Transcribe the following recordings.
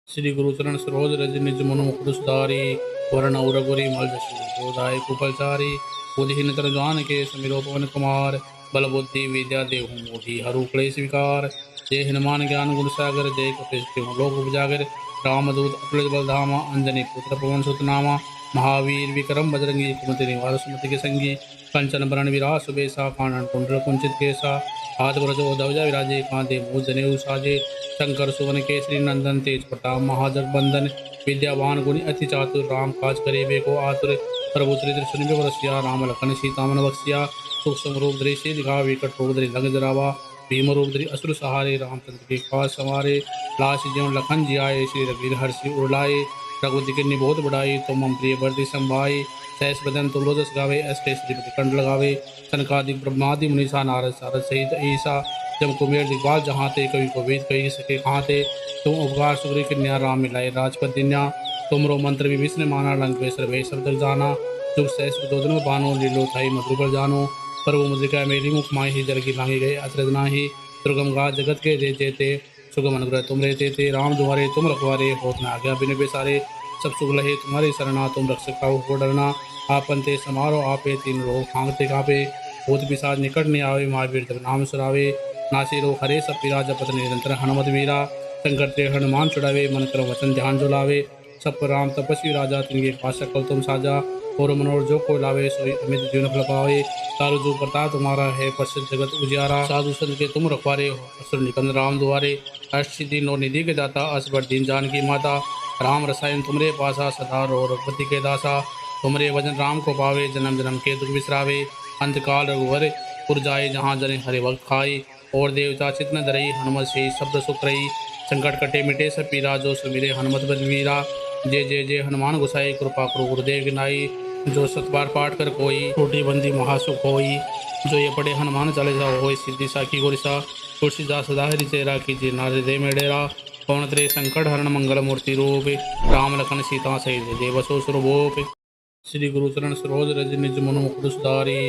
श्री गुरुचरण सरोज रज निज मनु मुकुर सुधारी वरण उरगुरी मल जसु बोधाय कुपलचारी बुधिहीन तर जान के समिरो पवन कुमार बल बुद्धि विद्या देहु मोहि हरु क्लेश विकार जय हनुमान ज्ञान गुण सागर जय कपीश लोक उपजागर रामदूत अतुलित बलधामा अंजनी पुत्र पवन सुत नामा महावीर विक्रम बजरंगी कुमति निवार सुमति के संगी कंचन बरण विरास बेसा कानन कुंडल कुंचित केसा हाथ ब्रजो ध्वजा विराजे कांधे मूल जनेऊ साजे शंकर सुवन केसरी नंदन तेज प्रताप महाजगबंदन विद्यावान गुणी अति चातुर राम काज करे बेको आतुर प्रभु चरित्र सुनिबे बरसिया राम लखन सीता मन बख्सिया सूक्ष्म रूप धरि से दिखा विकट रूप धरि लंग जरावा भीम रूप धरि असुर सहारे रामचंद्र के खास संवारे लाश ज्यों लखन जियाए श्री रघुवीर हर्षि उड़ाए रघुपति के निबोध बढ़ाई तुम मम प्रिय बरदि संभाई सहस बदन तुल्योदस गावे अष्टे श्री कंठ लगावे सनकादिक ब्रह्मादि मुनीसा नारद सारद सहित ईसा जब कुमेर दिग्बाल जहाँ ते कवि को वेद कही सके कहाँ ते तुम उपकार सुग्री कन्या राम मिलाए राजपद दिन्या तुमरो मंत्र विभीषण माना लंक वे सर्वे शब्द जाना जुग सहस्र दोदन बानो लीलो थाई मधुर पर जानो प्रभु मुद्रिका मेरी मुख माही ही जल की भांगी गए अत्रद नाही दुर्गम गा जगत के जे जेते सुगम अनुग्रह तुम रहते थे राम दुआरे तुम रखवारे होत न आज्ञा बिन बेसारे सब सुख लहे तुम्हारे शरणा तुम रक्षक हो डरना आपन ते समारो आपे तीन लोग फांगते कापे भूत पिशाच निकट नहीं आवे महावीर जब नाम सुरावे नासी रो हरे सब पीरा जपत निरंतर हनुमत वीरा शंकर ते हनुमान छुड़ावे मन करो वचन ध्यान जो लावे सब पर राम तपस्वी राजा तिनके पास सकल तुम साजा और मनोर जो को लावे सोई अमित जीवन फल पावे तारु जो प्रताप तुम्हारा है प्रसिद्ध जगत उजियारा साधु संत के तुम रखवारे हो असुर निकंद राम दुआरे अष्टि नो निधि के दाता असबर दीन जान की माता राम रसायन तुमरे पासा सदा रो रघुपति के दासा तुमरे वजन राम को पावे जन्म जन्म के दुख बिसरावे अंतकाल रघुवर पुर जाए जहाँ जने हरे वक्त खाई और देवता चित न धरई हनुमत से शब्द सुख रही संकट कटे मिटे सब पीरा जो सुमिरे हनुमत बलवीरा जय जय जय हनुमान गुसाई कृपा करो गुरुदेव गिनाई जो सतबार पाठ कर कोई टूटी बंदी महासुख होई जो ये पढ़े हनुमान चालीसा होई सिद्धि साखी गोरिसा तुलसीदास सदा हरि चेरा कीजिए नारे दे मेडेरा पवन त्रे संकट हरण मंगल मूर्ति रूप राम लखन सीता सहित जय बसो सुरभूप श्री गुरुचरण सरोज रज निज मनु मुकुर सुधारी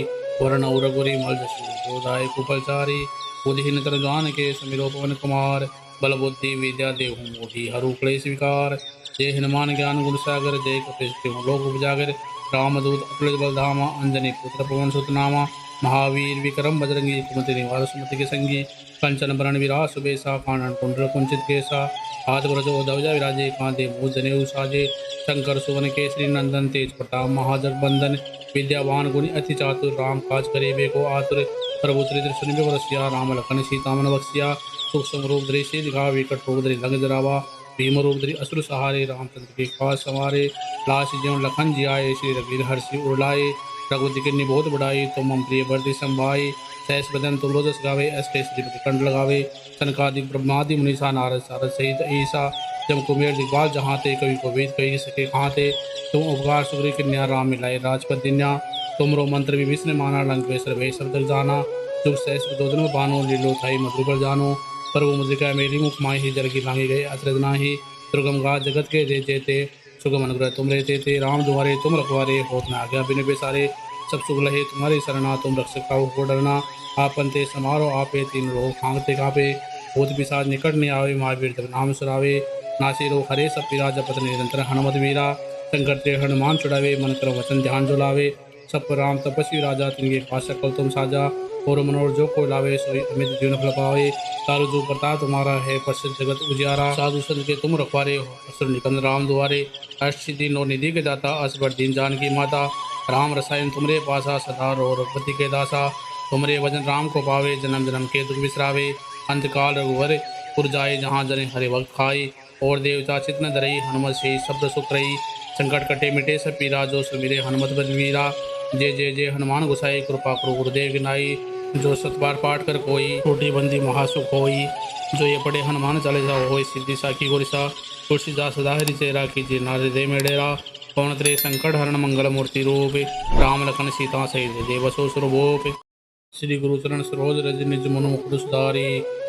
वरण उरगुरी मल जसु बोधाय कुपलचारी बुधिहीन तर जान के समिरो पवन कुमार बल बुद्धि विद्या देहु मोहि हरु क्लेश विकार जय हनुमान ज्ञान गुण सागर जय कपीश लोक उपजागर रामदूत अतुलित बलधामा अंजनी पुत्र पवन सुत नामा महावीर विक्रम बजरंगी कुमति निवार सुमति के संगी कंचन बरण विरास बेसा कानन कुंडल कुंचित केसा हाथ ब्रजो ध्वजा विराजे कांधे मूल जनेऊ साजे शंकर सुवन केसरी नंदन तेज प्रताप महाजगबंदन विद्यावान गुणी अति चातुर राम काज करे बेको आतुर प्रभु चरित्र सुनिबे बरसिया राम लखन सीता मन बख्सिया सूक्ष्म रूप धरि से दिखा विकट रूप धरि लंग जरावा भीम रूप धरि असुर सहारे रामचंद्र के खास संवारे लाश ज्यों लखन जियाए श्री रघुवीर हर्षि उड़ाए रघुपति के निबोध बढ़ाई तुम मम प्रिय बरदि संभाई सहस बदन तुल्योदस गावे अष्टे श्री कंठ लगावे सनकादिक ब्रह्मादि मुनीसा नारद सारद सहित ईसा जब कुमेर दिग्बाल जहाँ ते कवि को वेद कही सके कहाँ ते तुम उपकार सुग्री कन्या राम मिलाए राजपद दिन्या तुमरो मंत्र विभीषण माना लंक वे सर्वे शब्द जाना जुग सहस्र दोदन बानो लीलो थाई मधुर पर जानो प्रभु मुद्रिका मेरी मुख माही ही जल की भांगी गए अत्रद नाही दुर्गम गा जगत के जे जेते सुगम अनुग्रह तुम रहते थे राम दुआरे तुम रखवारे होत न आज्ञा बिन बेसारे सब सुख लहे तुम्हारी शरणा तुम रक्षक हो डरना आपन ते समारो आपे तीन लोग फांगते कापे भूत पिशाच निकट नहीं आवे महावीर जब नाम सुरावे नासी रो हरे सब पीरा जपत निरंतर हनुमत वीरा शंकर ते हनुमान छुड़ावे मन करो वचन ध्यान जो लावे सब पर राम तपस्वी राजा तिनके पास सकल तुम साजा और मनोर जो को लावे सोई अमित जीवन फल पावे तारु जो प्रताप तुम्हारा है प्रसिद्ध जगत उजियारा साधु संत के तुम रखवारे हो असुर निकंद राम दुआरे अष्टि नो निधि के दाता असबर दीन जान की माता राम रसायन तुमरे पासा सदा रो रघुपति के दासा तुमरे वजन राम को पावे जन्म जन्म के दुख बिसरावे अंतकाल रघुवर पुर जाए जहाँ जने हरे वक्त खाई और देवता चित न धरई हनुमत से शब्द सुख रही संकट कटे मिटे सब पीरा जो सुमिरे हनुमत बलवीरा जय जय जय हनुमान गुसाई कृपा करो गुरुदेव गिनाई जो सतबार पाठ कर कोई टूटी बंदी महासुख होई जो ये पढ़े हनुमान चालीसा होई सिद्धि साखी गोरिसा तुलसीदास सदा हरि चेरा कीजिए नारे दे मेडेरा पवन त्रे संकट हरण मंगल मूर्ति रूप राम लखन सीता सहित जय बसो सुरभूप श्री गुरुचरण सरोज रज निज मनु मुकुर सुधारी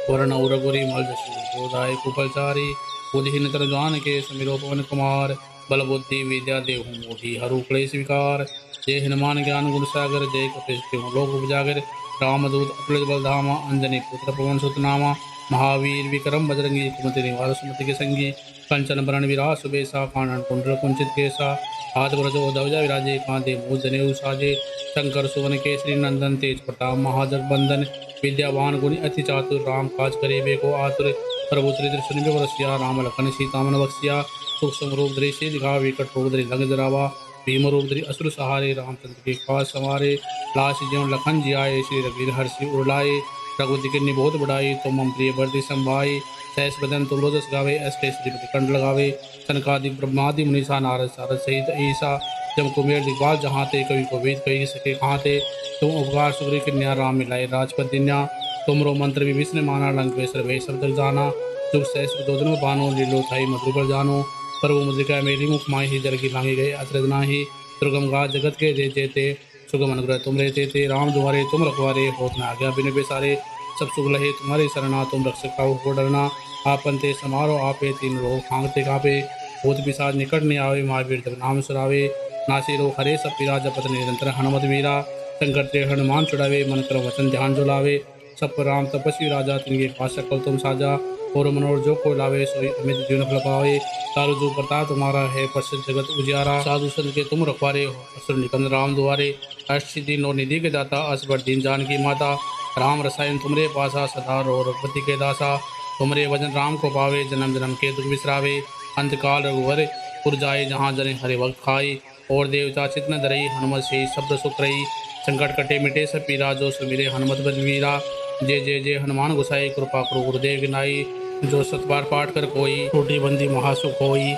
वरण उरगुरी मल जसु बोधाय कुपलचारी बुधिहीन तर जान के समिरो पवन कुमार बल बुद्धि विद्या देहु मोहि हरु क्लेश विकार जय हनुमान ज्ञान गुण सागर जय कपीश लोक उपजागर रामदूत अतुलित बलधामा अंजनी पुत्र पवन सुत नामा महावीर विक्रम बजरंगी कुमति निवार सुमति के संगी कंचन बरण विराज सुबेसा कानन कुंडल कुंचित केसा हाथ ब्रजो ध्वजा विराजे कांधे मूल जनेऊ साजे शंकर सुवन केसरी नंदन तेज प्रताप महाजगबंदन विद्यावान गुणी अति चातुर राम काज करे बेको आतुर प्रभु चरित्र सुनिबे बरसिया राम लखन सीता मन बख्सिया सूक्ष्म रूप धरि सिद्ध दिखा विकट रूप धरि लंग जरावा भीम रूप धरि असुर सहारे रामचंद्र के खास संवारे लाश ज्यों लखन जियाए श्री रघुवीर हर्षि उड़ाए रघुपति की बहुत बढ़ाई तुम हम प्रिय बरती संभाई सहस बदन तुम रोजस गावे अष्टे श्रीपति कंठ लगावे सनकादिक ब्रह्मादि मुनीसा नारद सारद सहित ईसा जब कुमेर दिग्पाल जहाँ ते कवि को वेद कही सके कहाँ ते तुम उपकार सुग्री कन्या राम मिलाए राजपद दिन्या तुमरो मंत्र विभीषण माना लंकेश्वर वे सब जग जाना जुग सहस दोदन बानो लीलो थाई मधुर पर जानो प्रभु मुद्रिका मेरी मुख माही ही जल की मांगी गए अत्रद नाही दुर्गम गा जगत के दे जेते सुगम अनुग्रह तुम रहते थे राम तुम्हारे तुम रखवारे होत न आज्ञा बिन बेसारे सब सुख लहे तुम्हारे शरणा तुम रक्षक का हो डरना आपन ते समारो आपे तीन रोग फांगते कापे भूत पिशाच निकट ने आवे महावीर जब नाम सुरावे नासी रो हरे सब पिरा जपत निरंतर हनुमत वीरा शंकर ते हनुमान चुड़ावे मन करो वचन ध्यान जो लावे सब पर राम तपस्वी राजा तिनके पास कल तुम साजा और मनोर जो को लावे सोई अमित जीवन फल पावे तारु जो प्रताप तुम्हारा है प्रसिद्ध जगत उजियारा साधु संत के तुम रखवारे हो असुर निकंद राम दुआरे अष्टसिद्धि नौ निधि के दाता असबर दीन जान की माता राम रसायन तुमरे पासा सदा रो रघुपति के दासा तुमरे वजन राम को पावे जन्म जन्म के दुख बिसरावे अंतकाल रघुवर पुर जाए जहाँ जने हरे वक्त खाई और देवता चित न धरई हनुमत से शब्द सुख रही संकट कटे मिटे सब पीरा जो सुमिरे हनुमत बलवीरा जय जय जय हनुमान गुसाई कृपा करो गुरुदेव गिनाई जो सतबार पाठ कर कोई टूटी बंदी महासुख होई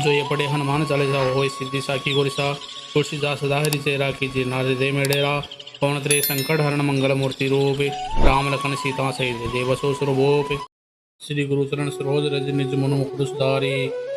जो ये पढ़े हनुमान चले जाओ हो सिद्धि साखी गोरिसा तुलसीदास सदा हरि चेरा कीजिए नारे दे मेडेरा पवन त्रे संकट हरण मंगल मूर्ति रूप राम लखन सीता सहित देवसो सुरभूप श्री गुरु चरण सरोज रज निज मनु मुकुर सुधारी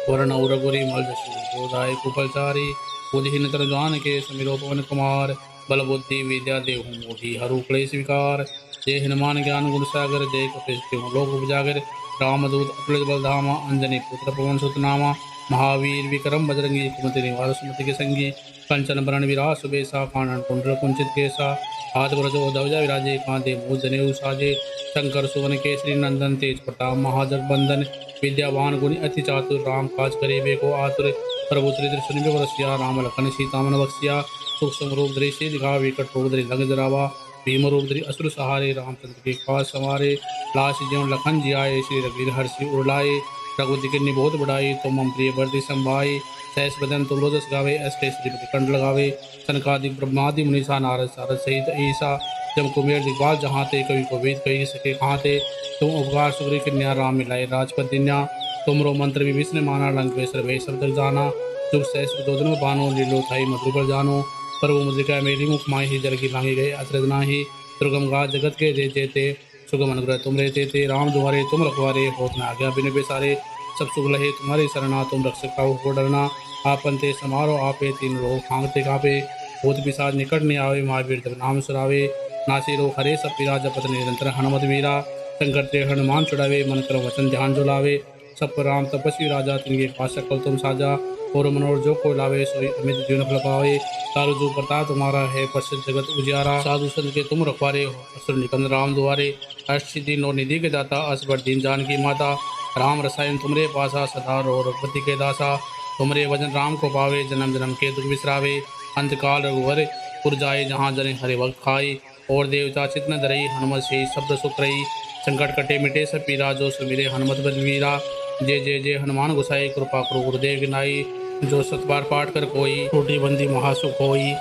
वरण उरगुरी मल जसु बोधाय कुपलचारी बुद्धिहीन तर जान के समिरो पवन कुमार बल बुद्धि विद्या देहु मोहि हरु क्लेश विकार जय हनुमान ज्ञान गुण सागर जय कपीश लोक उपजागर रामदूत अतुलित बलधामा अंजनी पुत्र पवन सुत नामा महावीर विक्रम बजरंगी कुमति निवार सुमति के संगी कंचन बरण विराज सुबेसा कानन कुंडल कुंचित केसा हाथ ब्रजो ध्वजा विराजे कांधे मूल जनेऊ साजे शंकर सुवन केसरी नंदन तेज प्रताप महाजगबंदन विद्यावान गुणी अति चातुर राम काज करे बेको आतुर प्रभु चरित्र सुनिबे बरसिया राम लखन सीता मन बख्सिया सूक्ष्म रूप धरि सिद्ध दिखा विकट रूप धरि लंग जरावा भीम रूप धरि असुर सहारे रामचंद्र के खास संवारे लाश ज्यों लखन जियाए श्री रघुवीर हर्षि उड़ाए रघुपति की बहुत बढ़ाई तुम हम प्रिय बरती संभाई सहस बदन तुम रोजस गावे अष्टे श्रीपति कंठ लगावे सनकादिक ब्रह्मादि मुनीसा नारद सारद सहित ईसा जब कुमेर दिग्पाल जहाँ ते कवि को वेद कही सके कहाँ ते तुम उपकार सुग्री कन्या राम मिलाए राजपद दिन्या तुमरो मंत्र विभीषण माना लंकेश्वर वे सब जग जाना जुग सहस दोदन बानो लीलो थाई मधुर पर जानो प्रभु मुद्रिका मेरी मुख माही ही जल की मांगी गए अत्रद नाही दुर्गम गा जगत के दे जेते सुगम अनुग्रह तुम रहते थे राम तुम्हारे तुम रखवारे होत न आज्ञा बिन बेसारे सब सुख लहे तुम्हारे शरणा तुम रक्षक का हो डरना आपन ते समारो आपे तीन रोग फांगते कापे भूत पिशाच निकट ने आवे महावीर जब नाम सुरावे नासी रो हरे सब पीरा जपत निरंतर हनुमत वीरा शंकर ते हनुमान चुड़ावे मन करो वचन ध्यान जो लावे सब पर राम तपस्वी राजा तिनके पास कल तुम साजा और मनोर जो को लावे सोई अमित जीवन फल पावे तारु जो प्रताप तुम्हारा है प्रसिद्ध जगत उजियारा साधु संत के तुम रखवारे हो असुर निकंद राम दुआरे अष्टसिद्धि नौ निधि के दाता असबर दीन जान की माता राम रसायन तुमरे पासा सदा रो रघुपति के दासा तुमरे वजन राम को पावे जन्म जन्म के दुख बिसरावे अंतकाल रघुवर पुर जाए जहाँ जने हरे वक्त खाई और देवता चित न धरई हनुमत से शब्द सुख रही संकट कटे मिटे सब पीरा जो सुमिरे हनुमत बलवीरा जय जय जय हनुमान गुसाई कृपा करो गुरुदेव गिनाई जो सतबार पाठ कर कोई टूटी बंदी महासुख होई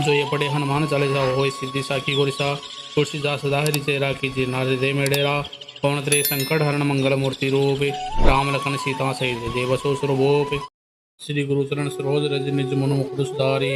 जो ये पढ़े हनुमान चले जाओ हो सिद्धि साखी गोरिसा तुलसीदास सदा हरि चेरा कीजिए नारे दे मेडेरा पवन त्रे संकट हरण मंगल मूर्ति रूप राम लखन सीता सहित देवसो सुरभूप श्री गुरु चरण सरोज रज निज मनु मुकुर सुधारी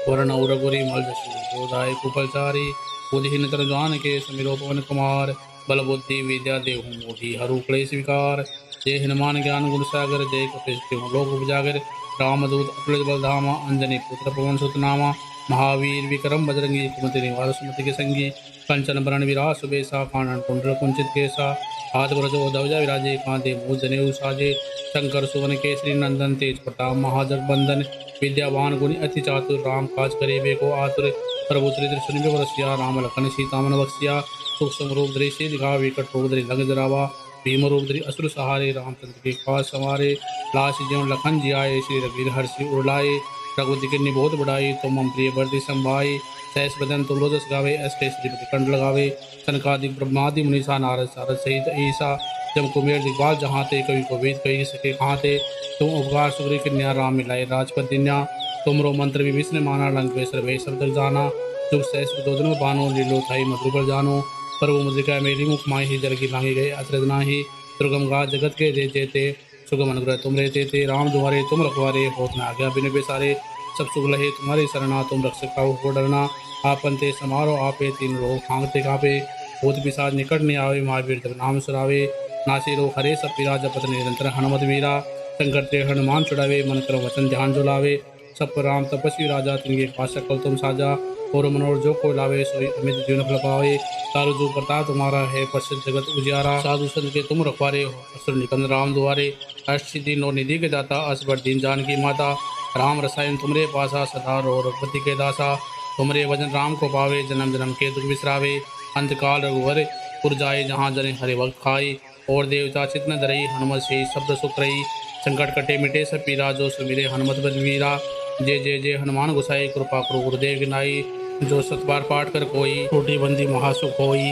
वरण उरगुरी मल जसु बोधाय कुपलचारी बुद्धिहीन तर जान के समिरो पवन कुमार बल बुद्धि विद्या देहु मोहि हरु क्लेश विकार जय हनुमान ज्ञान गुण सागर जय कपीश लोक उपजागर रामदूत अतुलित बलधामा अंजनी पुत्र पवन सुत नामा महावीर विक्रम बजरंगी कुमति निवार सुमति के संगी कंचन बरण विराज सुबेसा कानन कुंडल कुंचित केसा हाथ ब्रजो ध्वजा विराजे कांधे मूल जनेऊ साजे शंकर सुवन केसरी नंदन तेज प्रताप महाजगबंदन विद्यावान गुणी अति चातुर राम काज करे बेको आतुर प्रभु चरित्र सुनिबे बरसिया राम लखन सीता मन बख्सिया सूक्ष्म रूप धरि सिद्ध दिखा विकट रूप धरि लंग जरावा भीम रूप धरि असुर सहारे रामचंद्र के काज संवारे। लाश ज्यों लखन जी आए श्री रघुवीर हर्षि उड़लाए। रघुपति किन्नी बहुत बढ़ाई तुम मम प्रिय बरदी संभाई। सहस बदन तुल्य जस गावे अष्ट श्री कंठ लगावे। सनकादिक ब्रह्मादि मुनीसा नारद सारद सहित ईसा। जब कुमेर दिग्बाल जहाँ ते कवि को वेद कही सके कहाँ ते। तुम उपकार सुग्री कन्या राम मिलाए राजपद दिन्या। तुमरो मंत्र विभीषण माना लंक वेसर भय सब जग जाना। जुग सहस्र दोदन बानो लीलो थाई मधुर पर जानो। पर वो मुद्रिका मेरी मुख माही ही जल की लांगी गए अत्रद नाही। दुर्गम गा जगत के जे जेते सुगम अनुग्रह तुम रहते थे। राम द्वारे तुम रखवारे होत न आज्ञा बिन बेसारे। सब सुख लहे तुम्हारी शरणा तुम रक्षक काहू को डरना। आपन ते समारो आपे तीन लोग फांगते कापे। भूत पिशाच निकट नहीं आवे महावीर जब नाम सुरावे। नासी रो हरे सब पीरा जपत निरंतर हनुमत वीरा। शंकर ते हनुमान छुड़ावे मन करो वचन ध्यान जो लावे। सब पर राम तपस्वी राजा तिनके पास सकल तुम साजा। और मनोर जो को लावे सोई अमित जीवन फल पावे। तारु जो प्रताप तुम्हारा है प्रसिद्ध जगत उजियारा। साधु संत के तुम रखवारे हो असुर निकंद राम दुआरे। अष्ट सिद्धि नौ निधि के दाता असबर दीन जान की माता। राम रसायन तुमरे पासा सदा रो रघुपति के दासा। तुमरे वजन राम को पावे जन्म जन्म के दुख बिसरावे। अंतकाल रघुवर पुर जाए जहाँ जने हरे भक्त खाई। और देवता चित न धरई हनुमत से शब्द सुख रही। संकट कटे मिटे सब पीरा जो सुमिरे हनुमत बलवीरा। जय जय जय हनुमान गोसाई कृपा करो गुरुदेव गिनाई। जो सतबार पाठ कर कोई टूटी बंदी महासुख होई।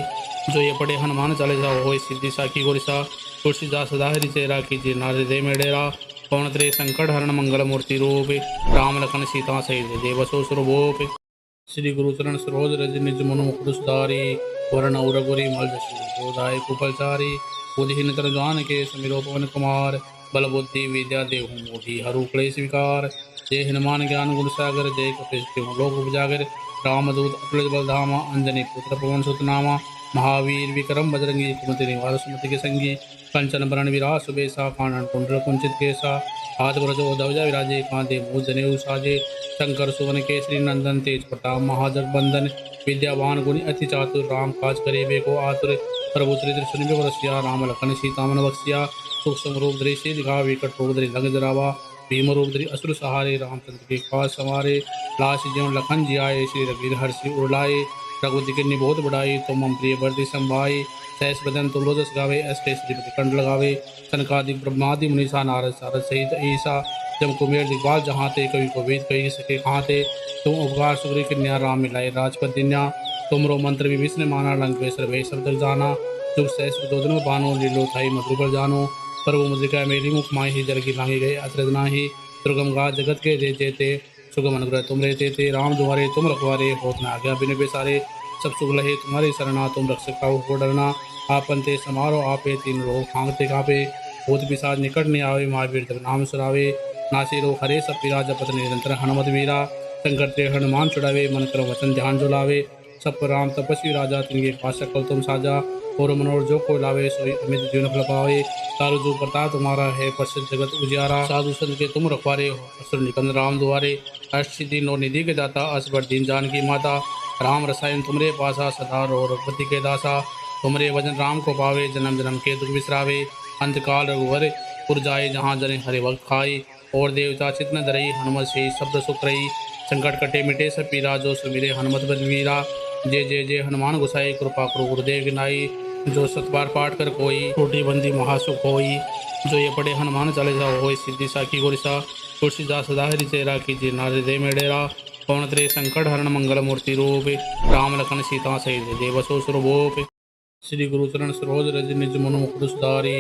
जो ये पढ़े हनुमान चालीसा होई सिद्धि साखी गोरिसा। तुलसीदास सदा हरि चेरा कीजिए नारद दे मेडेरा। पवन त्रय संकट हरण मंगल मूर्ति रूप। राम लखन सीता सहित जय बसो सुरभूप। श्री गुरु चरण सरोज रज निज मनु मुकुर सुधारी। वरण उरगुरी मल जसु बोधाय कुपलचारी। बुद्धिहीन तर जान के समिरो पवन कुमार। बल बुद्धि विद्या देहु मोहि हरु क्लेश विकार। जय हनुमान ज्ञान गुण सागर जय कपीश तिहु लोक उपजागर। रामदूत अतुलित बलधामा अंजनी पुत्र पवन सुत नामा। महावीर विक्रम बजरंगी कुमति निवार सुमति के संगी। कंचन बरण विराज सुबेसा कानन कुंडल कुंचित केसा। हाथ ब्रजो ध्वजा विराजे कांधे मूल जनेऊ साजे। शंकर सुवन केसरी नंदन तेज प्रताप महाजगबंदन। विद्यावान गुणी अति चातुर राम काज करे बेको आतुर। प्रभु चरित्र सुनिबे बरसिया राम लखन सीता मन बख्सिया। सुख समरूप दृश्य दिखा विकट रूप धरि लंक जरावा। भीम रूप धरि असुर सहारे रामचंद्र के काज संवारे। लाश ज्यों लखन जी आए श्री रघुवीर हर्षि उड़लाए। रघुपति किन्नी बहुत बढ़ाई तुम मम प्रिय बरदी संभाई। सहस बदन तुल्य जस गावे अष्ट श्री कंठ लगावे। सनकादिक ब्रह्मादि मुनीसा नारद सारद सहित ईसा। जब कुमेर दिग्बाल जहाँ ते कवि को वेद कही सके कहाँ ते। तुम उपकार सुग्री कन्या राम मिलाए राजपद दिन्या। तुमरो मंत्र विभीषण माना लंक वेसर भय सब जग जाना। जुग सहस्र दोदन बानो लीलो थाई मधुर पर जानो। पर वो मुद्रिका मेरी मुख माही ही जल की लांगी गए अत्रद नाही। दुर्गम गा जगत के जे जेते सुगम अनुग्रह तुम रहते थे। राम द्वारे तुम रखवारे होत न आज्ञा बिन बेसारे। सब सुख लहे तुम्हारी शरणा तुम रक्षक काहू को डरना। आपन ते समारो आपे तीन लोग फांगते कापे। भूत पिशाच निकट नहीं आवे महावीर जब नाम सुरावे। नासी रो हरे सब पीरा जपत निरंतर हनुमत वीरा। शंकर ते हनुमान छुड़ावे मन करो वचन ध्यान जो लावे। सब पर राम तपस्वी राजा तिनके पास सकल तुम साजा। और मनोर जो को लावे सोई अमित जीवन फल पावे। तारु जो प्रताप तुम्हारा है प्रसिद्ध जगत उजियारा। साधु संत के तुम रखवारे हो असुर निकंद राम दुआरे। अष्ट सिद्धि नौ निधि के दाता असबर दीन जान की माता। राम रसायन तुमरे पासा सदा रो रघुपति के दासा। तुमरे वजन राम को पावे जन्म जन्म के दुख बिसरावे। अंतकाल रघुवर पुर जाए जहाँ जने हरे भक्त खाई। और देवता चित न धरई हनुमत से शब्द सुख रही। संकट कटे मिटे सब पीरा जो सुमिरे हनुमत बलवीरा। जय जय जय हनुमान गोसाई कृपा करो गुरुदेव गिनाई। जो सतबार पाठ कर कोई टूटी बंदी महासुख होई। जो ये पढ़े हनुमान चालीसा होई सिद्धि साखी गोरिसा। तुलसीदास सदा हरि चेरा कीजिए नारद दे मेडेरा। पवन त्रय संकट हरण मंगल मूर्ति रूप। राम लखन सीता सहित जय बसो सुरभूप। श्री गुरु चरण सरोज रज निज मनु मुकुर सुधारी।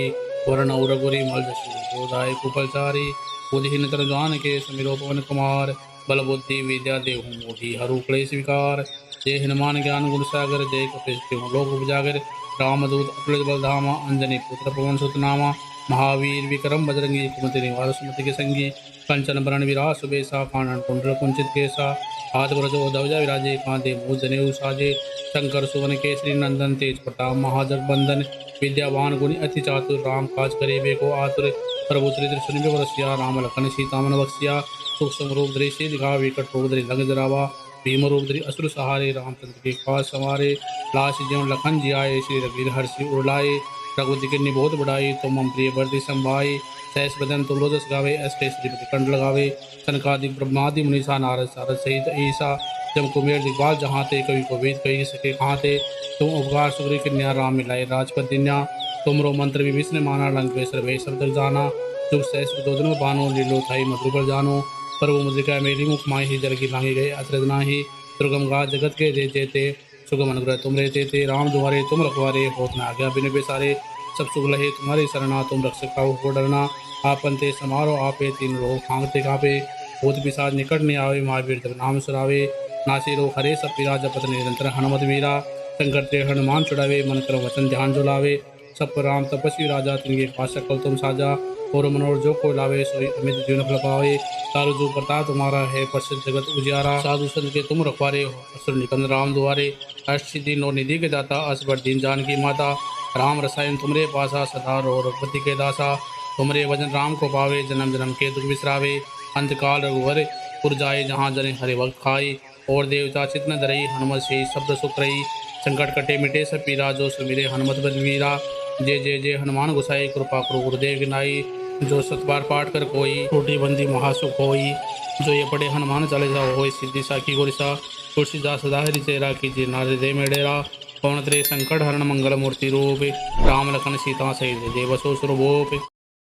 वरण उरगुरी मल जसु बोधाय कुपलचारी। बुद्धिहीन तर जान के समिरो पवन कुमार। बल बुद्धि विद्या देहु मोहि हरु क्लेश विकार। जय हनुमान ज्ञान गुण सागर जय कपीश तिहु लोक उपजागर। रामदूत अतुलित बलधामा अंजनी पुत्र पवन सुत नामा। महावीर विक्रम बजरंगी कुमति निवार सुमति के संगी। कंचन बरण विराज सुबेसा कानन कुंडल कुंचित केसा। हाथ ब्रजो ध्वजा विराजे कांधे मूल जनेऊ साजे। शंकर सुवन केसरी नंदन तेज प्रताप महाजगबंदन। विद्यावान गुणी अति चातुर राम काज करे बेको आतुर। प्रभु चरित्र सुनिबे बरसिया राम लखन सीता मन बख्सिया। सुख समरूप दृश्य दिखा विकट रूप धरि लंक जरावा। भीम रूप धरि असुर सहारे रामचंद्र के काज संवारे। लाश ज्यों लखन जी आए श्री रघुवीर हर्षि उड़लाए। रघुपति किन्नी बहुत बढ़ाई तुम मम प्रिय बरदी संभाई। सहस बदन तुल्य जस गावे अष्ट श्री कंठ लगावे। सनकादिक ब्रह्मादि मुनीसा नारद सारद सहित ईसा। जब कुमेर दिग्बाल जहाँ ते कवि को वेद कही सके कहाँ ते। तुम उपकार सुग्री कन्या राम मिलाए राजपद दिन्या। तुमरो मंत्र विभीषण माना लंकेश सर्वे सब जग जाना जुग सहस्र दोदन बानो लीलो थाई मधुर जानो प्रभु मुद्रिका मेरी मुख माही ही जल की भांगी गए अत्रद नाही दुर्गम गा जगत के जे जेते सुगम अनुग्रह तुम रे ते राम दुआरे तुम रखवारे होत न आज्ञा बिन बेसारे सब सुख लहे तुम्हारे शरणा तुम रक्षक का हो डरना आपन ते समारो आपे तीन लोग फांगते कापे भूत पिशाच निकट नहीं आवे महावीर जब नाम सुरावे नासी रो हरे सब पीरा जपत निरंतर हनुमत वीरा संकट ते हनुमान छुड़ावे मन कर वचन ध्यान जो लावे सब पर राम तपस्वी राजा तिनके पास सकल तुम साजा और मनोर जो को लावे सोई अमित जीवन फल पावे तारु जो प्रताप तुम्हारा है प्रसिद्ध जगत उजियारा साधु संत के तुम रखवारे हो असुर निकंद राम दुआरे अष्ट सिद्धि नौ निधि के दाता असबर दीन जान की माता राम रसायन तुमरे पासा सदा रो रघुपति के दासा तुमरे वजन राम को पावे जन्म जन्म के दुख बिसरावे अंतकाल रघुवर पुर जाए जहाँ जने हरे वक्त खाई और देवता चित न धरई हनुमत से शब्द सुख रही संकट कटे मिटे सब पीरा जो सुमिरे हनुमत बलवीरा जय जय जय हनुमान गुसाई कृपा करो गुरुदेव गिनाई जो सतबार पाठ कर कोई टूटी बंदी महासुख होई जो ये पढ़े हनुमान चालीसा होई सिद्धि साखी गोरिसा तुलसीदास सदा हरि चेरा कीजिए नारद दे मेडेरा पवन त्रे संकट हरण मंगल मूर्ति रूप राम लखन सीता सहित जय बसो सुरभूप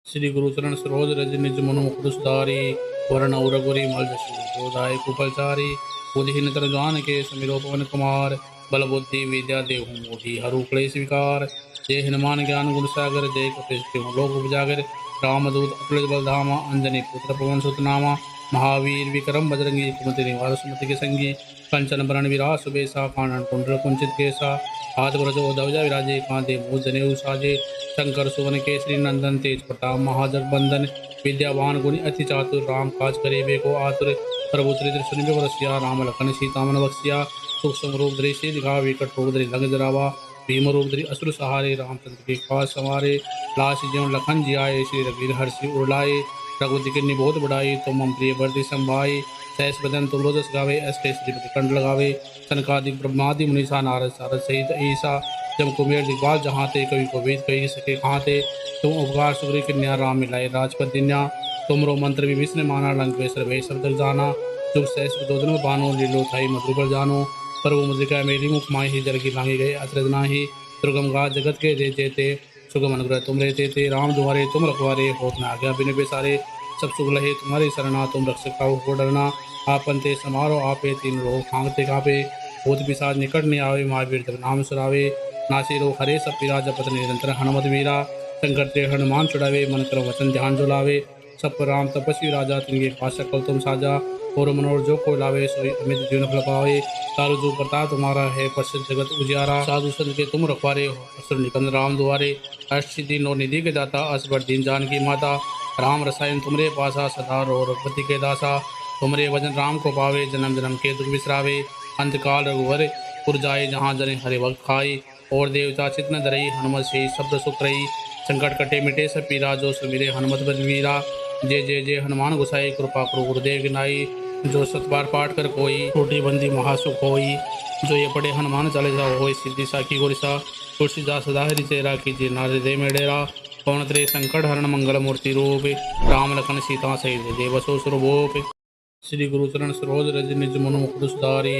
श्री गुरु चरण सरोज रज निज मनु मुकुर सुधारी वरण उरगुरी मल जसु बोधाय कुपलचारी बुद्धिहीन तर जान के समिरो पवन कुमार बल बुद्धि विद्या देहु मोहि हरु क्लेश विकार जय हनुमान ज्ञान गुण सागर जय कपीश लोक उपजागर रामदूत अतुलित बलधामा अंजनी पुत्र पवन सुत नामा महावीर विक्रम बजरंगी कुमति निवार सुमति के संगी कंचन बरण विरास बेसा कानन कुंडल कुंचित केसा हाथ ब्रजो दवजा विराजे कांधे मूल जनेऊ साजे शंकर सुवन केसरी नंदन तेज प्रताप महाजगबंदन विद्यावान गुणी अति चातुर राम काज करे बेको आतुर प्रभु चरित्र सुनिबे बरसिया राम लखन सीता मन बख्सिया सूक्ष्म रूप धरि से दिखा विकट रूप धरि लंग जरावा भीम रूप धरि असुर सहारे रामचंद्र के खास संवारे लाश ज्यों लखन जियाए श्री रघुवीर हर्षि उड़ाए रघुपति की निबोध बढ़ाई तुम मम प्रिय बरदि संभाई सहस बदन तुल्योदस गावे अष्ट श्री कंठ लगावे सनकादिक ब्रह्मादि मुनीसा नारद सारद सहित ईसा जम कुमेर दिग्बाल जहाँ ते कवि को वेद कही सके कहाँ ते तुम उपकार सुग्री कन्या राम मिलाए राजपद दिन्या तुमरो मंत्र विभीषण माना लंकेश सर्वे सब जग जाना जुग सहस्र दोदन बानो लीलो थाई मधुर जानो प्रभु मुद्रिका मेरी मुख माही ही जल की भांगी गए अत्रद नाही दुर्गम गा जगत के जे जेते सुगम अनुग्रह तुम रे ते राम दुआरे तुम रखवारे होत न आज्ञा बिन बेसारे सब सुख लहे तुम्हारे शरणा तुम रक्षक का हो डरना आपन ते समारो आपे तीन लोग फांगते कापे भूत पिशाच निकट नहीं आवे महावीर जब नाम सुरावे नासी रो हरे सब पीरा जपत निरंतर हनुमत वीरा संकट ते हनुमान छुड़ावे मन कर वचन ध्यान जो लावे सब पर राम तपस्वी राजा तिनके पास सकल तुम साजा और मनोर जो को लावे सोई अमित जीवन फल पावे तारु जो प्रताप तुम्हारा है प्रसिद्ध जगत उजियारा साधु संत के तुम रखवारे हो असुर निकंद राम दुआरे अष्ट सिद्धि नौ निधि के दाता असबर दीन जान की माता राम रसायन तुमरे पासा सदा रो रघुपति के दासा तुमरे वजन राम को पावे जन्म जन्म के दुख बिसरावे अंतकाल रघुवर पुर जाए जहाँ जने हरे वक्त खाई और देवता चित न धरई हनुमत से शब्द सुख रही संकट कटे मिटे सब पीरा जो सुमिरे हनुमत बलवीरा जय जय जय हनुमान गुसाई कृपा करो गुरुदेव गिनाई जो सतबार पाठ कर कोई टूटी बंदी महासुख होई जो ये पढ़े हनुमान चालीसा होई सिद्धि साखी गोरिसा तुलसीदास सदा हरि चेरा कीजिए नारद दे मेडेरा पवन त्रे संकट हरण मंगल मूर्ति रूप राम लखन सीता सहित जय बसो सुरभूप श्री गुरु चरण सरोज रज निज मनु मुकुर सुधारी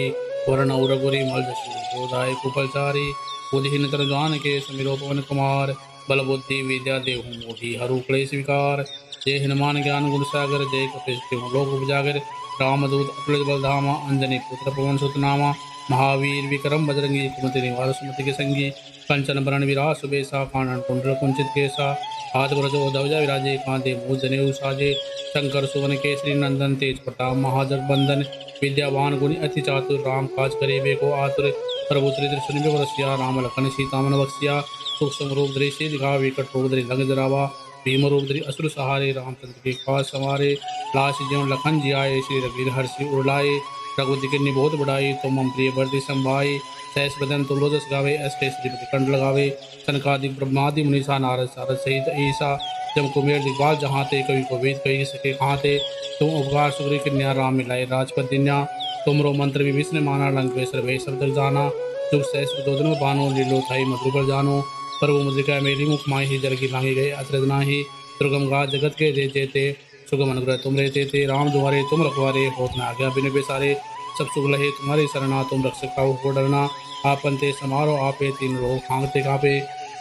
वरण उरगुरी मल जसु बोधाय कुपलचारी बुद्धिहीन तर जान के समिरो पवन कुमार बल बुद्धि विद्या देहु मोहि हरु क्लेश विकार जय हनुमान ज्ञान गुण सागर जय कपीश लोक उपजागर रामदूत अतुलित बलधामा अंजनी पुत्र पवन सुत नामा महावीर विक्रम बजरंगी कुमति निवार सुमति के संगी कंचन बरण विरास बेसा कानन कुंडल कुंचित केसा हाथ ब्रजो दवजा विराजे कांधे मूल जनेऊ साजे शंकर सुवन केसरी नंदन तेज प्रताप महाजगबंदन विद्यावान गुणी अति चातुर राम काज करे बेको आतुर प्रभु चरित्र सुनिबे बरसिया राम लखन सीता मन बख्सिया सूक्ष्म रूप धरि से दिखा विकट रूप धरि लंग जरावा भीम रूप धरि असुर सहारे रामचंद्र के खास संवारे लाश ज्यों लखन जियाए श्री रघुवीर हर्षि उड़ाए रघुपति की निबोध बढ़ाई तुम मम प्रिय बरदि संभाई सहस बदन तुल्योदस गावे अष्ट श्री कंठ लगावे सनकादिक ब्रह्मादि मुनीसा नारद सारद सहित ईसा जम कुमेर दिग्बाल जहाँ ते कवि को वेद कही सके कहाँ ते तुम उपकार सुग्री कन्या राम मिलाए राजपद दिन्या तुमरो मंत्र विभीषण माना लंकेश सर्वे सब जग जाना जुग सहस्र दोदन बानो लीलो थाई मधुर जानो प्रभु मुद्रिका मेरी मुख माही ही जल की भांगी गए अत्रद नाही दुर्गम गा जगत के जे जेते सुगम अनुग्रह तुम रे ते राम दुआरे तुम रखवारे होत न आज्ञा बिन बेसारे सब सुख लहे तुम्हारी शरणा तुम रक्षक का हो डरना आपन ते समारो आपे तीन लोग फांगते कापे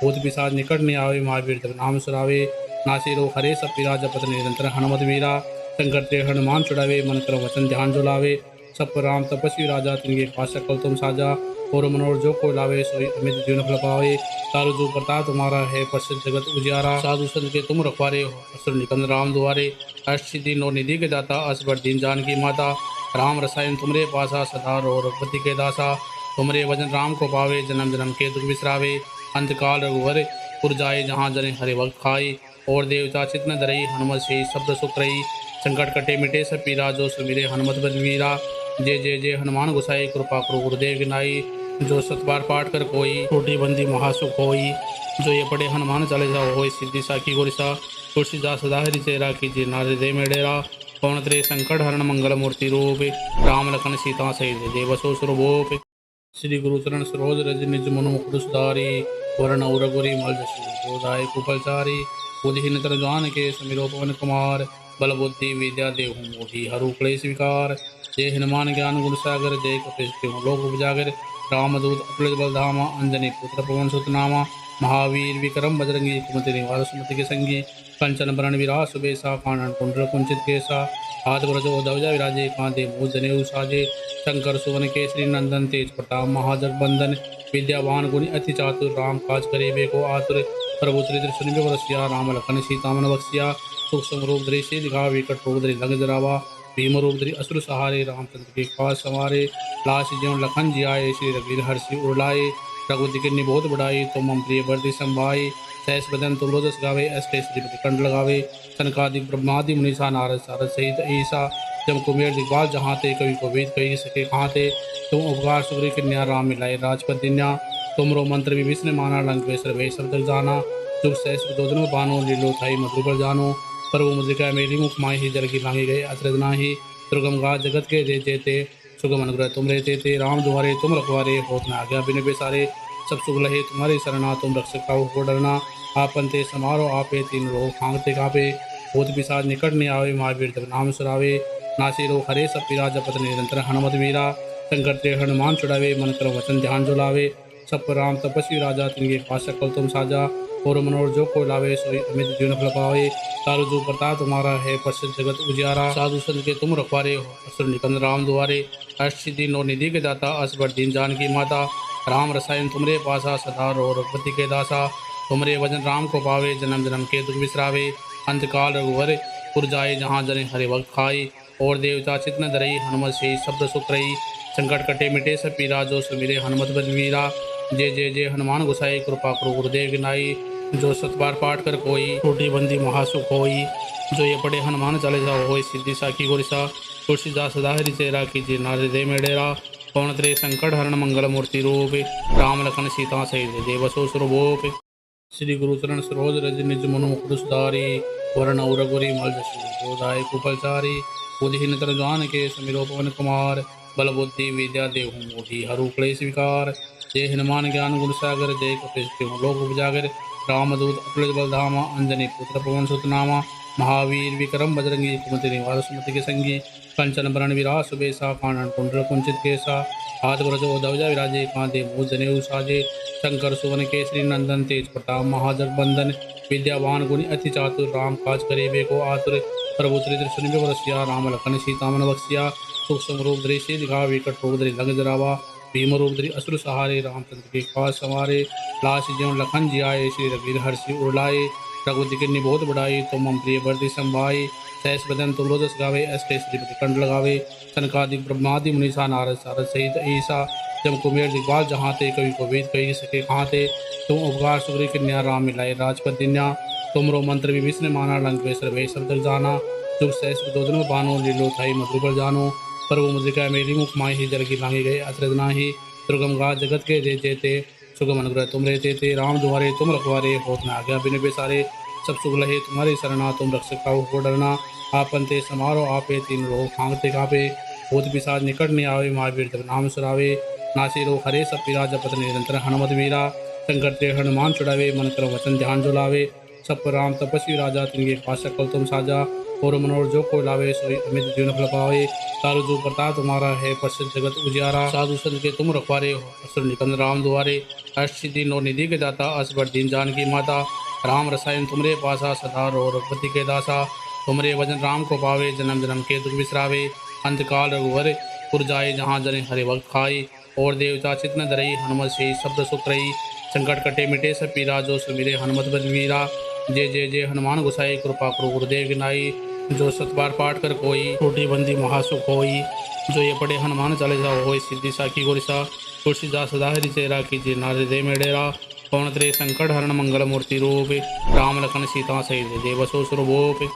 भूत पिशाच निकट नहीं आवे, महावीर जब नाम सुरावे, नासी रोग हरे सब पीरा, जपत निरंतर हनुमत वीरा, शंकर ते हनुमान छुड़ावे, मन करो वचन ध्यान जो लावे, सब पर राम तपस्वी राजा, तिनके पास सकल तुम साजा, और मनोर जो को लावे, सोई अमित जीवन फल पावे, तारु जो प्रताप तुम्हारा है, प्रसिद्ध जगत उजियारा, साधु संत के तुम रखवारे हो, असुर निकंद राम द्वारे, अष्ट सिद्धि नौ निधि के दाता, असबर दीन जान की माता, राम रसायन तुमरे पासा, सदा रो रघुपति के दासा, तुमरे वजन राम को पावे, जन्म जन्म के दुख बिसरावे, अंतकाल रघुवर पुर जाए, जहाँ जने हरे वक्त खाई, और देवता चित न धरई, हनुमत से शब्द सुख रही, संकट कटे मिटे सब पीरा, जो सुमिरे हनुमत बलवीरा, जय जय जय हनुमान गुसाई, कृपा करो गुरुदेव गिनाई, जो सतबार पाठ कर कोई, टूटी बंदी महासुख होई, जो ये पढ़े हनुमान चालीसा होई, सिद्धि साखी गोरिसा, तुलसीदास सदा हरि चेरा, कीजिए नारद दे मेडेरा, पवन त्रे संकट हरण मंगल मूर्ति रूप, राम लखन सीता सहित देवसो सुरभूप, श्री गुरु चरण सरोज रज निज मनु मुकुर सुधारी, वरण उरगुरी मल जसु बोधाय कुपलचारी, बुद्धिहीन तर जान के समिरो पवन कुमार, बल बुद्धि विद्या देहु मोहि हरु क्लेश विकार, जय हनुमान ज्ञान गुण सागर, जय कपीश लोक उपजागर, रामदूत अतुलित बलधामा, अंजनी पुत्र पवन सुत नामा, महावीर विक्रम बजरंगी, कुमति निवार सुमति के संगी, कंचन बरण विरास सुबेसा, कानन कुंडल कुंचित केसा, हाथ ब्रजो ध्वजा विराजे, कांधे मूल जनेऊ साजे, शंकर सुवन केसरी नंदन, तेज प्रताप महाजगबंदन, विद्यावान गुणी अति चातुर, राम काज करे बेको आतुर, प्रभु चरित्र सुनिबे बरसिया, राम लखन सीता मन बख्सिया, सूक्ष्म रूप धरि सिद्धि दिखावा, विकट रूप धरि लंक जरावा, भीम रूप धरि असुर सहारे, रामचंद्र के पास संवारे, लाश ज्यों लखन जियाए, श्री रघुवीर हर्षि उड़ाए, रघुपति की निबोध बढ़ाई, तुम मम प्रिय बरदि संभाई, सहस बदन तुम लोचस गावे, अष्टे श्रीपति कंठ लगावे, सनकादिक ब्रह्मादि मुनीसा, नारद सारद सहित ईसा, जब कुमेर दिग्बाल जहाँ ते, कवि को वेद कही सके कहाँ ते, तुम उपकार सुग्री कन्या, राम मिलाए राजपद दिन्या, तुमरो मंत्र विभीषण माना, लंक में सर्वे शब्द जाना, जुग सहस्र दोदन बानो, लीलो थाई मधुर बल जानो, प्रभु मुद्रिका मेरी मुख माही, ही जल की भांगी गए अतरद नाही, दुर्गम गा जगत के जे जेते, सुगम अनुग्रह तुम रहते थे, राम दुआरे तुम रखवारे, होत न आज्ञा बिन बेसारे, सब सुख लहे तुम्हारे शरणा, तुम रक्षक काहू को डरना, आपन ते समारो आपे, तीन लोग फांगते कापे, भूत पिशाच निकट नहीं आवे, महावीर जब नाम सुरावे, नासी रोग हरे सब पीरा, जपत निरंतर हनुमत वीरा, शंकर ते हनुमान छुड़ावे, मन करो वचन ध्यान जो लावे, सब पर राम तपस्वी राजा, तिनके पास सकल तुम साजा, और मनोर जो को लावे, सोई अमित जीवन फल पावे, तारु जो प्रताप तुम्हारा है, प्रसिद्ध जगत उजियारा, साधु संत के तुम रखवारे हो, असुर निकंद राम द्वारे, अष्ट सिद्धि नौ निधि के दाता, असबर दीन जान की माता, राम रसायन तुमरे पासा, सदा रो रघुपति के दासा, तुमरे वजन राम को पावे, जन्म जन्म के दुख बिसरावे, अंतकाल रघुवर पुर जाए, जहाँ जने हरे वक्त खाई, और देवता चित न धरई, हनुमत से शब्द सुख रही, संकट कटे मिटे सब पीरा, जो सुमिरे हनुमत बलवीरा, जय जय जय हनुमान गुसाई, कृपा करो गुरुदेव गिनाई, जो सतबार पाठ कर कोई, टूटी बंदी महासुख होई, जो ये पढ़े हनुमान चालीसा होई, सिद्धि साखी गोरिसा, तुलसीदास सदा हरि चेरा, कीजिए नारद दे मेडेरा, पवन त्रे संकट हरण मंगल मूर्ति रूप, राम लखन सीता सहित देवसो सुरभूप, श्री गुरु चरण सरोज रज निज मनु मुकुर सुधारी, वरण उरगुरी मल जसु बोधाय कुपलचारी, बुद्धिहीन तर जान के समिरो पवन कुमार, बल बुद्धि विद्या देहु मोहि हरु क्लेश विकार, जय हनुमान ज्ञान गुण सागर, जय कपीश लोक उपजागर, रामदूत अतुलित बलधामा, अंजनी पुत्र पवन सुत नामा, महावीर विक्रम बजरंगी, कुमति निवार सुमति के संगी, कंचन बरण विरास सुबेसा, कानन कुंडल कुंचित केसा, हाथ ब्रजो ध्वजा विराजे, कांधे मूल जनेऊ साजे, शंकर सुवन केसरी नंदन, तेज प्रताप महाजगबंदन, विद्यावान गुणी अति चातुर, राम काज करे बेको आतुर, प्रभु चरित्र सुनिबे बरसिया, राम लखन सीता मन बख्सिया, सूक्ष्म रूप धरि सिद्धि दिखावा, विकट रूप धरि लंक जरावा, भीम रूप धरि असुर सहारे, रामचंद्र के पास संवारे, लाश ज्यों लखन जियाए, श्री रघुवीर हर्षि उड़ाए, रघुपति की निबोध बढ़ाई, तुम मम प्रिय बरदि संभाई, सहस बदन तुम लोचस गावे, अष्टे श्रीपति कंठ लगावे, सनकादिक ब्रह्मादि मुनीसा, नारद सारद सहित ईसा, जब कुमेर दिग्बाल जहाँ ते, कवि को वेद कही सके कहाँ ते, तुम उपकार सुग्री कन्या, राम मिलाए राजपद दिन्या, तुमरो मंत्र विभीषण माना, लंक में सर्वे शब्द जाना, जुग सहस्र दोदन बानो, लीलो थाई मधुर बल जानो, प्रभु मुद्रिका मेरी मुख माही, ही जल की भांगी गए अतरद नाही, दुर्गम गा जगत के जे जेते, सुगम अनुग्रह तुम रहते थे, राम दुआरे तुम रखवारे, होत न आज्ञा बिन बेसारे, सब सुख लहे तुम्हारी शरणा, तुम रक्षक काहू को डरना, आपन ते समारो आपे, तीन लोग फांगते कापे, भूत पिशाच निकट नहीं आवे, महावीर जब नाम सुरावे, नासी रोग हरे सब पीरा, जपत निरंतर हनुमत वीरा, शंकर ते हनुमान छुड़ावे, मन करो वचन ध्यान जो लावे, सब पर राम तपस्वी राजा, तिनके पास सकल तुम साजा, और मनोर जो कोई लावे सोई अमित जीवन फल पावे। तारु जो प्रताप तुम्हारा है प्रसिद्ध जगत उजियारा। साधु संत के तुम रखवारे हो असुर निकंद राम दुआरे। अष्टसिद्धि नौ निधि के दाता असबर दीन जानकी माता। राम रसायन तुमरे पासा सदा रो रघुपति के दासा। तुमरे वजन राम को पावे जन्म जन्म के दुख बिसरावे। अंतकाल रघुवर पुर जाए जहाँ जने हरे वक्त खाए। और देवता चित न धरई हनुमत से शब्द सुख रही। संकट कटे मिटे सब पीरा जो सुमिरे हनुमत बलवीरा। जय जय जय हनुमान गोसाई कृपा करो गुरुदेव गिनाई। जो सतबार पाठ कर कोई टूटी बंदी महासुख होई। जो ये पढ़े हनुमान चालीसा होई सिद्धि साखी गोरिसा। तुलसीदास सदा हरि चेरा कीजिए नारद दे मेडेरा। पवन तरे संकट हरण मंगल मूर्ति रूप। राम लखन सीता सहित देव सो सुरभूप।